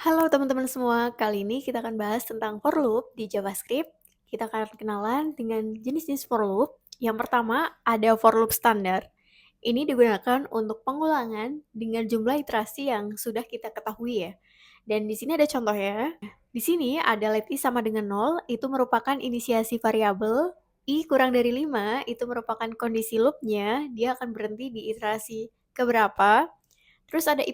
Halo teman-teman semua, kali ini kita akan bahas tentang for loop di JavaScript. Kita akan kenalan dengan jenis-jenis for loop. Yang pertama ada for loop standar. Ini digunakan untuk pengulangan dengan jumlah iterasi yang sudah kita ketahui ya. Dan di sini ada contohnya. Di sini ada let i sama dengan 0, itu merupakan inisiasi variabel. I kurang dari 5, itu merupakan kondisi loopnya, dia akan berhenti di iterasi keberapa. Terus ada i++,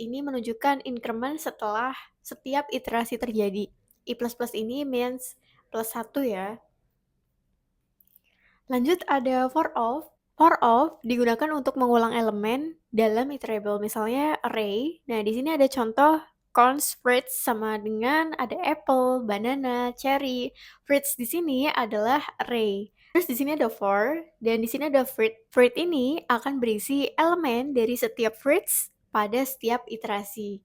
ini menunjukkan increment setelah setiap iterasi terjadi. I++ ini means plus 1 ya. Lanjut ada for of. For of digunakan untuk mengulang elemen dalam iterable, misalnya array. Nah, di sini ada contoh const fruits sama dengan ada apple, banana, cherry. Fruits di sini adalah array. Terus di sini ada for dan di sini ada fruit. Fruit ini akan berisi elemen dari setiap fruits pada setiap iterasi.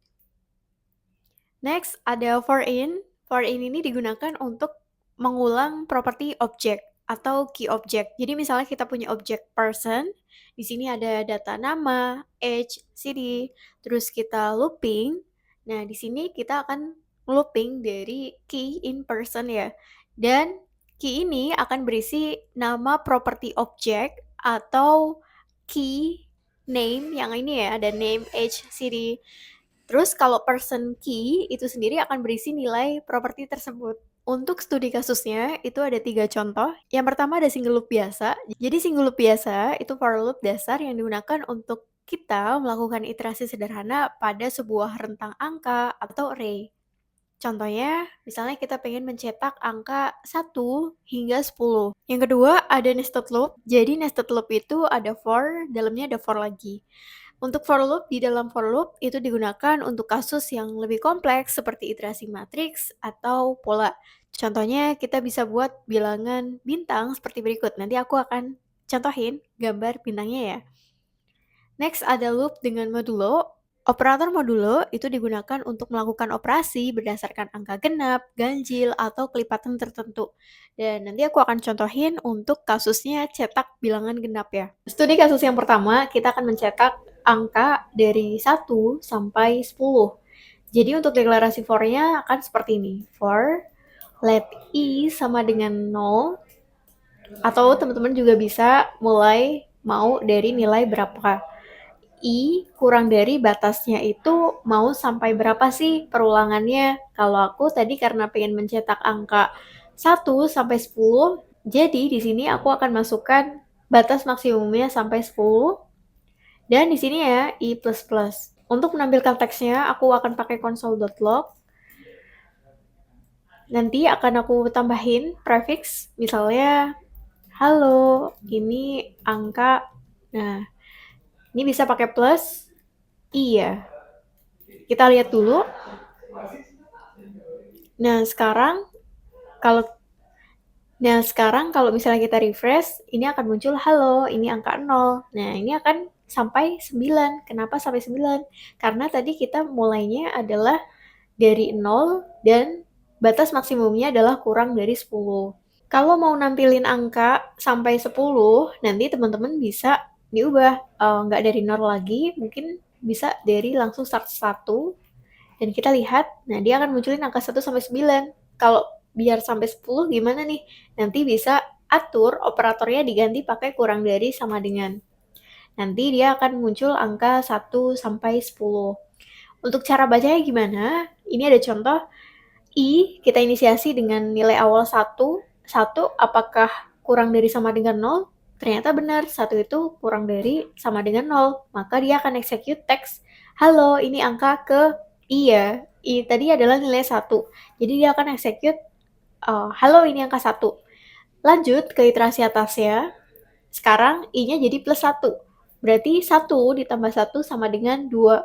Next ada for in. For in ini digunakan untuk mengulang properti objek atau key object. Jadi misalnya kita punya objek person, di sini ada data nama, age, city, terus kita looping. Nah, di sini kita akan looping dari key in person ya. Dan key ini akan berisi nama properti objek atau key name yang ini ya, ada name, age, city. Terus kalau person key itu sendiri akan berisi nilai properti tersebut. Untuk studi kasusnya itu ada 3 contoh. Yang pertama ada single loop biasa. Jadi single loop biasa itu for loop dasar yang digunakan untuk kita melakukan iterasi sederhana pada sebuah rentang angka atau array. Contohnya, misalnya kita pengen mencetak angka 1 hingga 10. Yang kedua ada nested loop. Jadi nested loop itu ada for, dalamnya ada for lagi. Untuk for loop, di dalam for loop itu digunakan untuk kasus yang lebih kompleks seperti iterasi matriks atau pola. Contohnya kita bisa buat bilangan bintang seperti berikut. Nanti aku akan contohin gambar bintangnya ya. Next ada loop dengan modulo. Operator modulo itu digunakan untuk melakukan operasi berdasarkan angka genap, ganjil, atau kelipatan tertentu. Dan nanti aku akan contohin untuk kasusnya cetak bilangan genap ya. Studi kasus yang pertama, kita akan mencetak angka dari 1 sampai 10. Jadi untuk deklarasi for-nya akan seperti ini. For let i sama dengan 0, atau teman-teman juga bisa mulai mau dari nilai berapa. I kurang dari batasnya itu mau sampai berapa sih perulangannya? Kalau aku tadi karena pengen mencetak angka 1 sampai 10, jadi di sini aku akan masukkan batas maksimumnya sampai 10. Dan di sini ya i++. Untuk menampilkan teksnya aku akan pakai console.log. Nanti akan aku tambahin prefix, misalnya halo, ini angka. Nah, ini bisa pakai plus. Iya. Kita lihat dulu. Nah, sekarang kalau misalnya kita refresh, ini akan muncul halo, ini angka 0. Nah, ini akan sampai 9. Kenapa sampai 9? Karena tadi kita mulainya adalah dari 0 dan batas maksimumnya adalah kurang dari 10. Kalau mau nampilin angka sampai 10, nanti teman-teman bisa diubah, nggak dari 0 lagi, mungkin bisa dari langsung start 1, dan kita lihat, nah dia akan munculin angka 1 sampai 9. Kalau biar sampai 10 gimana nih? Nanti bisa atur operatornya diganti pakai kurang dari sama dengan. Nanti dia akan muncul angka 1 sampai 10. Untuk cara bacanya gimana? Ini ada contoh, I kita inisiasi dengan nilai awal 1. 1 apakah kurang dari sama dengan 0? Ternyata benar, 1 itu kurang dari sama dengan 0. Maka dia akan execute teks, halo ini angka ke I ya. I tadi adalah nilai 1. Jadi dia akan execute, halo ini angka 1. Lanjut ke iterasi atasnya. Sekarang I-nya jadi plus 1. Berarti 1 ditambah 1 sama dengan 2.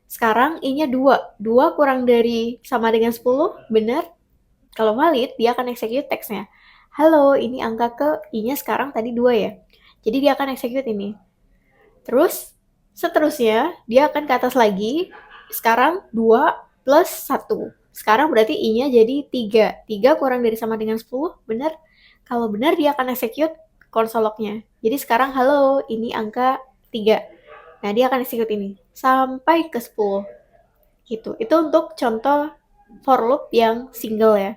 Sekarang I-nya 2. 2 kurang dari sama dengan 10, benar? Kalau valid, dia akan execute teksnya. Halo, ini angka ke I-nya sekarang tadi 2 ya. Jadi dia akan execute ini. Terus, seterusnya, dia akan ke atas lagi. Sekarang 2 plus 1. Sekarang berarti I-nya jadi 3. 3 kurang dari sama dengan 10, benar? Kalau benar, dia akan execute console log-nya. Jadi sekarang, halo, ini angka 3. Nah, dia akan execute ini sampai ke 10. gitu. Itu untuk contoh for loop yang single ya.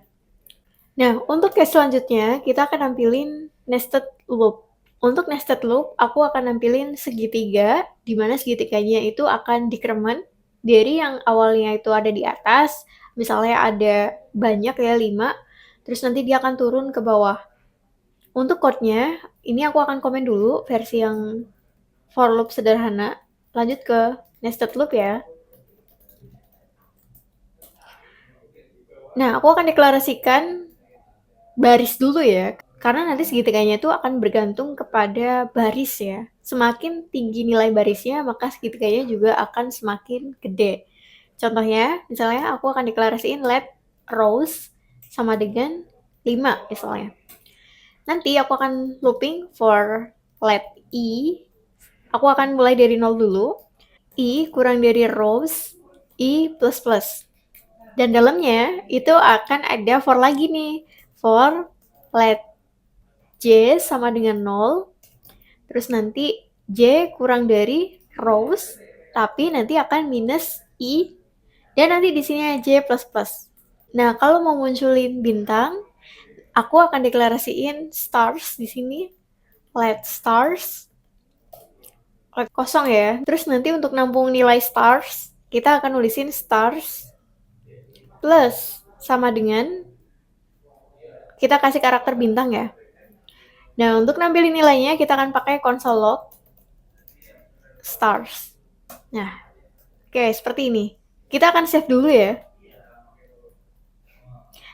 Nah, untuk case selanjutnya, kita akan nampilin nested loop. Untuk nested loop, aku akan nampilin segitiga, di mana segitiganya itu akan decrement dari yang awalnya itu ada di atas, misalnya ada banyak ya, 5, terus nanti dia akan turun ke bawah. Untuk code-nya, ini aku akan komen dulu versi yang for loop sederhana, lanjut ke nested loop ya. Nah, aku akan deklarasikan baris dulu ya, karena nanti segitiganya itu akan bergantung kepada baris ya. Semakin tinggi nilai barisnya, maka segitiganya juga akan semakin gede. Contohnya, misalnya aku akan deklarasiin let rows sama dengan 5 misalnya. Nanti aku akan looping for let i, aku akan mulai dari 0 dulu, i kurang dari rows, i plus plus. Dan dalamnya itu akan ada for lagi nih, for let J sama dengan 0, terus nanti J kurang dari rows, tapi nanti akan minus I, dan nanti di sini J plus plus. Nah, kalau mau munculin bintang, aku akan deklarasiin stars di sini, let stars, kosong ya. Terus nanti untuk nampung nilai stars, kita akan nulisin stars plus sama dengan, kita kasih karakter bintang ya. Nah, untuk nampilin nilainya, kita akan pakai console log stars. Nah, oke, seperti ini. Kita akan save dulu ya.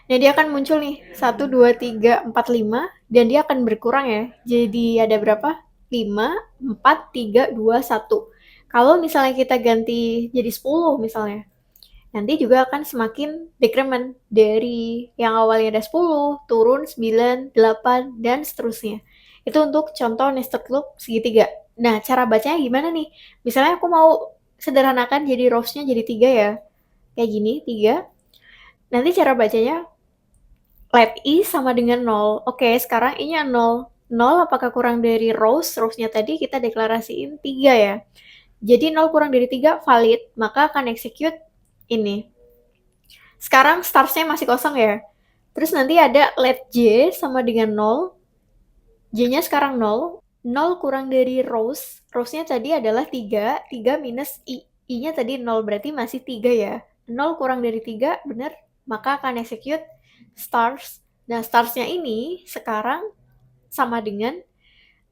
Nah, dia akan muncul nih, 1, 2, 3, 4, 5, dan dia akan berkurang ya. Jadi ada berapa? 5, 4, 3, 2, 1. Kalau misalnya kita ganti jadi 10 misalnya, nanti juga akan semakin decrement dari yang awalnya ada 10, turun 9, 8, dan seterusnya. Itu untuk contoh nested loop segitiga. Nah, cara bacanya gimana nih? Misalnya aku mau sederhanakan jadi rows-nya jadi 3 ya. Kayak gini, 3. Nanti cara bacanya let i sama dengan 0. Oke, sekarang i-nya 0. 0 apakah kurang dari rows? Rows-nya tadi kita deklarasiin 3 ya. Jadi 0 kurang dari 3 valid, maka akan execute ini. Sekarang stars-nya masih kosong ya. Terus nanti ada let j sama dengan 0. J-nya sekarang 0. 0 kurang dari rows. Rows-nya tadi adalah 3. 3 minus i. I-nya tadi 0, berarti masih 3 ya. 0 kurang dari 3, benar. Maka akan execute stars. Nah, stars-nya ini sekarang sama dengan,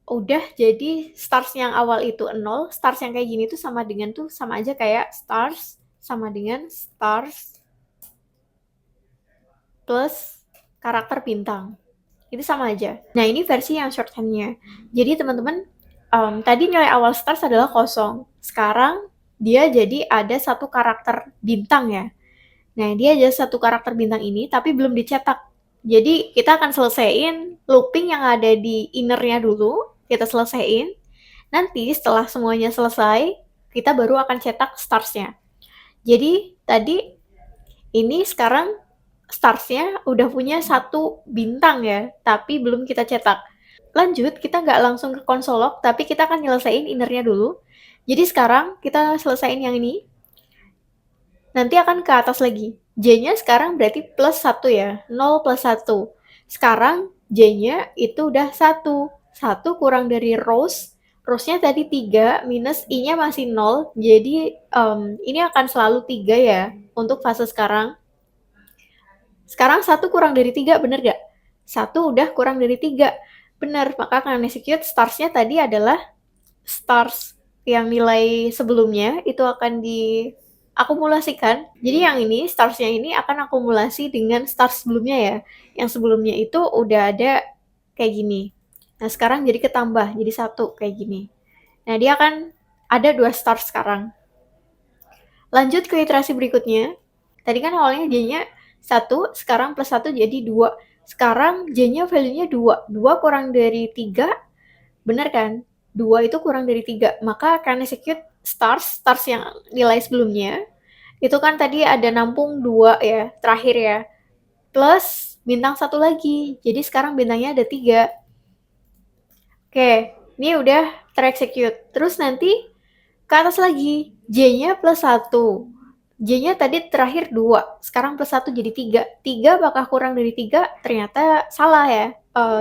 udah jadi stars yang awal itu 0, stars yang kayak gini tuh sama dengan tuh sama aja kayak stars sama dengan stars plus karakter bintang. Itu sama aja. Nah, ini versi yang shorthand-nya. Jadi teman-teman, tadi nilai awal stars adalah kosong. Sekarang dia jadi ada satu karakter bintang ya. Nah, dia ada satu karakter bintang ini, tapi belum dicetak. Jadi, kita akan selesaiin looping yang ada di inner-nya dulu, kita selesaiin. Nanti, setelah semuanya selesai, kita baru akan cetak stars-nya. Jadi, tadi, ini sekarang stars-nya udah punya satu bintang ya, tapi belum kita cetak. Lanjut, kita nggak langsung ke console log, tapi kita akan nyelesain inner-nya dulu. Jadi, sekarang kita selesaiin yang ini, nanti akan ke atas lagi. J-nya sekarang berarti plus 1 ya, 0 plus 1. Sekarang J-nya itu udah 1. 1 kurang dari rows, rows-nya tadi 3, minus I-nya masih 0, jadi ini akan selalu 3 ya, untuk fase sekarang. Sekarang 1 kurang dari 3, bener gak? 1 udah kurang dari 3, bener, maka akan execute stars-nya tadi adalah stars yang nilai sebelumnya, itu akan di akumulasikan. Jadi yang ini, stars-nya ini akan akumulasi dengan stars sebelumnya ya. Yang sebelumnya itu udah ada kayak gini. Nah, sekarang jadi ketambah, jadi 1 kayak gini. Nah, dia akan ada 2 stars sekarang. Lanjut ke iterasi berikutnya. Tadi kan awalnya J-nya 1, sekarang plus 1 jadi 2. Sekarang J-nya value-nya 2. 2 kurang dari 3, benar kan? 2 itu kurang dari 3, maka akan execute stars yang nilai sebelumnya. Itu kan tadi ada nampung 2 ya, terakhir ya. Plus bintang 1 lagi. Jadi sekarang bintangnya ada 3. Oke, ini udah terexecute. Terus nanti ke atas lagi, J-nya plus 1. J-nya tadi terakhir 2, sekarang plus 1 jadi 3. 3 apakah kurang dari 3? Ternyata salah ya.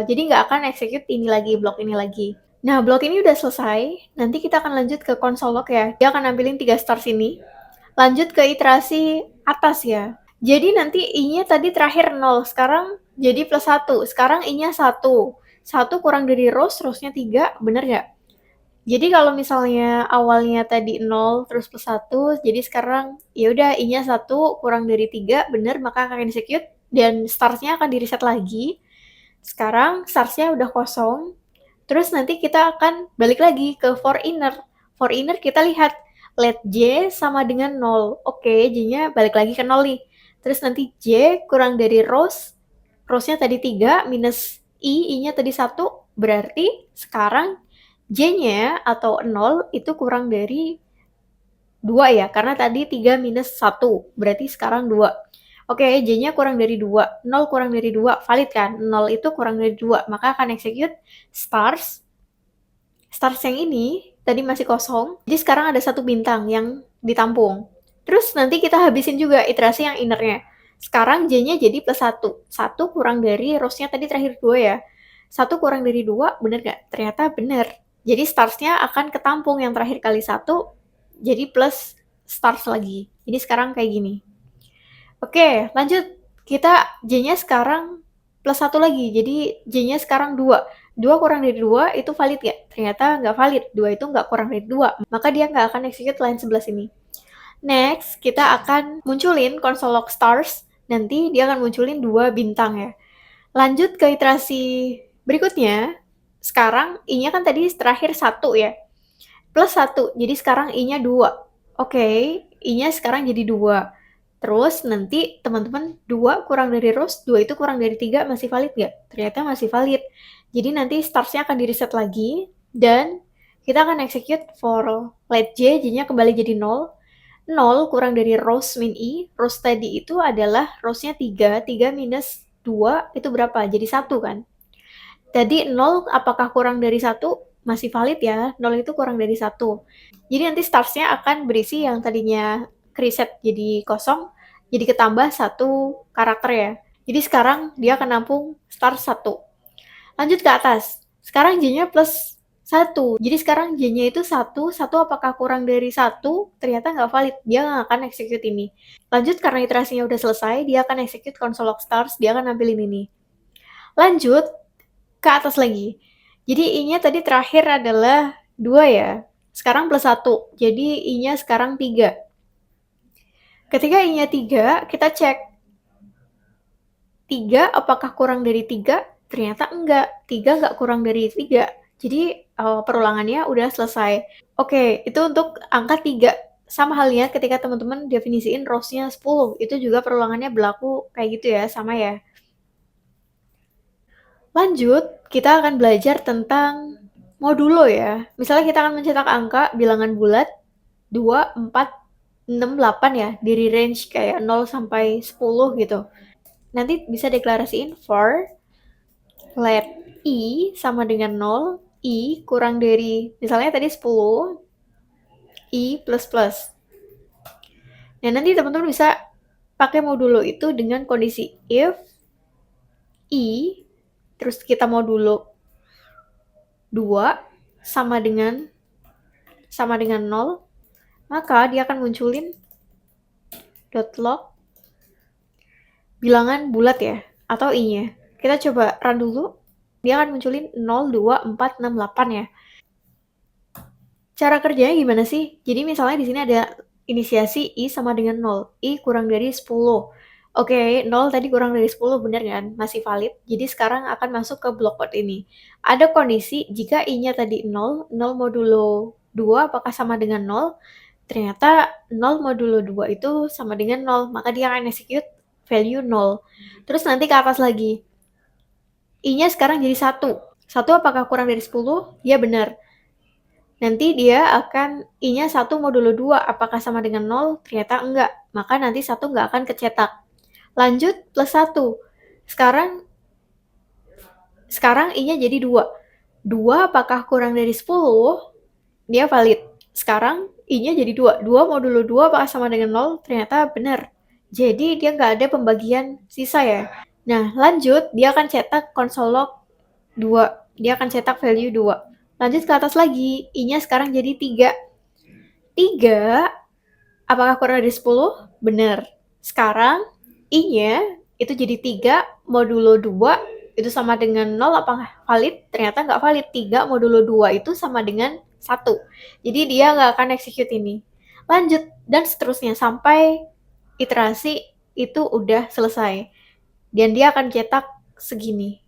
Jadi nggak akan execute ini lagi, blok ini lagi. Nah, blok ini udah selesai. Nanti kita akan lanjut ke console log ya. Dia akan nampilin 3 stars ini. Lanjut ke iterasi atas ya. Jadi nanti I-nya tadi terakhir 0, sekarang jadi plus 1. Sekarang I-nya 1. 1 kurang dari rows, rows-nya 3, bener nggak? Jadi kalau misalnya awalnya tadi 0 terus plus 1, jadi sekarang ya udah I-nya 1 kurang dari 3, bener, maka akan execute dan stars-nya akan di-reset lagi. Sekarang stars-nya udah kosong. Terus nanti kita akan balik lagi ke for inner. For inner kita lihat let J sama dengan 0. Oke, J-nya balik lagi ke 0 nih. Terus nanti J kurang dari rows. Rows-nya tadi 3 minus I-nya tadi 1. Berarti sekarang J-nya atau 0 itu kurang dari 2 ya. Karena tadi 3 minus 1. Berarti sekarang 2. Oke, J-nya kurang dari 2. 0 kurang dari 2. Valid kan? 0 itu kurang dari 2. Maka akan execute stars. Stars yang ini tadi masih kosong. Jadi sekarang ada 1 bintang yang ditampung. Terus nanti kita habisin juga iterasi yang innernya. Sekarang J-nya jadi plus 1. 1 kurang dari rows-nya tadi terakhir 2 ya. 1 kurang dari 2, bener nggak? Ternyata bener. Jadi stars-nya akan ketampung yang terakhir kali 1, jadi plus stars lagi. Jadi sekarang kayak gini. Oke, lanjut. Kita J-nya sekarang plus 1 lagi. Jadi J-nya sekarang 2. 2 kurang dari 2 itu valid nggak? Ternyata nggak valid. 2 itu nggak kurang dari 2. Maka dia nggak akan execute line sebelah sini. Next, kita akan munculin console log stars. Nanti dia akan munculin 2 bintang ya. Lanjut ke iterasi berikutnya. Sekarang I-nya kan tadi terakhir 1 ya. Plus 1. Jadi sekarang I-nya 2. Oke, I-nya sekarang jadi 2. Terus nanti teman-teman 2 kurang dari rows, 2 itu kurang dari 3 masih valid nggak? Ternyata masih valid. Jadi nanti stars-nya akan di-reset lagi dan kita akan execute for let J, J-nya kembali jadi 0. 0 kurang dari rows min I. Rows tadi itu adalah rows-nya 3. 3 minus 2 itu berapa? Jadi 1 kan? Tadi 0 apakah kurang dari 1? Masih valid ya. 0 itu kurang dari 1. Jadi nanti stars-nya akan berisi yang tadinya reset jadi kosong, jadi ketambah 1 karakter ya. Jadi sekarang dia akan nampung stars 1. Lanjut ke atas. Sekarang J-nya plus 1. Jadi sekarang J-nya itu 1. 1 apakah kurang dari 1? Ternyata nggak valid. Dia nggak akan execute ini. Lanjut karena iterasinya udah selesai, dia akan execute console log stars. Dia akan nampilin ini. Lanjut ke atas lagi. Jadi I-nya tadi terakhir adalah 2 ya. Sekarang plus 1. Jadi I-nya sekarang 3. Ketika I-nya 3, kita cek. 3 apakah kurang dari 3? Ternyata enggak. 3 nggak kurang dari 3. Jadi perulangannya udah selesai. Oke, itu untuk angka 3. Sama halnya ketika teman-teman definisiin rows-nya 10. Itu juga perulangannya berlaku kayak gitu ya, sama ya. Lanjut, kita akan belajar tentang modulo ya. Misalnya kita akan mencetak angka bilangan bulat 2, 4, 6, 8 ya, dari range kayak 0 sampai 10 gitu. Nanti bisa deklarasiin for let I sama dengan 0, I kurang dari, misalnya tadi 10, I plus plus. Nah, nanti teman-teman bisa pakai modulo itu dengan kondisi if I, terus kita modulo 2 sama dengan 0, maka dia akan munculin .log bilangan bulat ya, atau I-nya. Kita coba run dulu. Dia akan munculin 0, 2, 4, 6, 8 ya. Cara kerjanya gimana sih? Jadi misalnya di sini ada inisiasi I sama dengan 0. I kurang dari 10. Oke, 0 tadi kurang dari 10, benar kan? Masih valid. Jadi sekarang akan masuk ke block code ini. Ada kondisi jika I-nya tadi 0, 0 modulo 2 apakah sama dengan 0? Ternyata 0 modulo 2 itu sama dengan 0, maka dia akan execute value 0. Terus nanti ke atas lagi. I-nya sekarang jadi 1. 1 apakah kurang dari 10? Ya benar. Nanti dia akan I-nya 1 modulo 2. Apakah sama dengan 0? Ternyata enggak. Maka nanti 1 enggak akan kecetak. Lanjut plus 1. Sekarang I-nya jadi 2. 2 apakah kurang dari 10? Dia valid. Sekarang I-nya jadi 2. 2 modulo 2 apakah sama dengan 0? Ternyata benar. Jadi dia nggak ada pembagian sisa ya. Nah, lanjut dia akan cetak console log 2. Dia akan cetak value 2. Lanjut ke atas lagi, I-nya sekarang jadi 3. 3, apakah kurang dari 10? Benar. Sekarang I-nya itu jadi 3 modulo 2 itu sama dengan 0, apakah valid? Ternyata nggak valid. 3 modulo 2 itu sama dengan 1. Jadi dia nggak akan execute ini. Lanjut, dan seterusnya sampai iterasi itu udah selesai. Dan dia akan cetak segini.